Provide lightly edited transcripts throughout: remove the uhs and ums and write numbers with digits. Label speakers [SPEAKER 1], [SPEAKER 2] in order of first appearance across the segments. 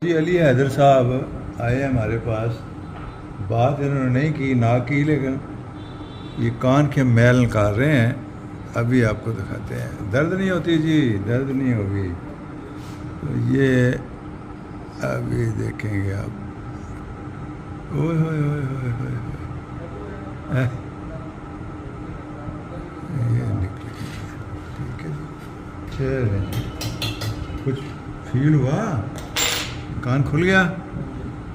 [SPEAKER 1] जी अली हैदर साहब आए हमारे पास। बात इन्होंने नहीं की ना की, लेकिन ये कान के मैल निकाल रहे हैं। अभी आपको दिखाते हैं। दर्द नहीं होती जी, दर्द नहीं होगी। तो ये अभी देखेंगे आप। ओए होए होए होए होए होए। ये निकल गया। ठीक है जी, चलें। कुछ फील हुआ? कान खुल गया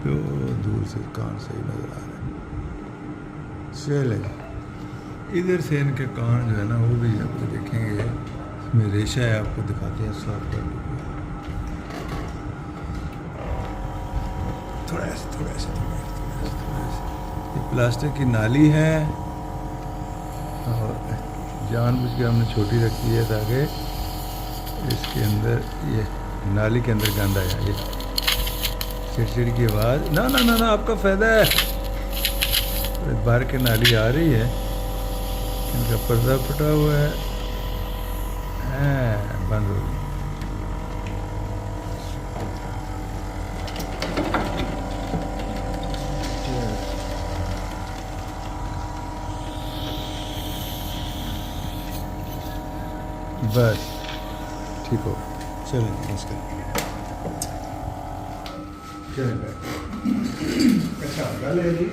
[SPEAKER 1] तो दूर से कान सही नज़र आ रहा है। चले, इधर से इनके कान जो है ना वो भी आपको देखेंगे। इसमें रेशा है, आपको दिखाते हैं साफ कर। थोड़ा ऐसे थोड़ा ऐसे थोड़ा ऐसे थोड़ा ऐसे थोड़ा ऐसे। ये प्लास्टिक की नाली है और जानबूझ के हमने छोटी रखी है ताकि इसके अंदर ये नाली के अंदर गंद आया। ये चिड़चिड़ी की आवाज़। ना ना ना ना, आपका फ़ायदा है। बाहर की नाली आ रही है, इनका पर्दा फटा हुआ है। बंद हो गई। बस ठीक हो। चलें नमस्कार। चलें बैठ। अच्छा गल है जी।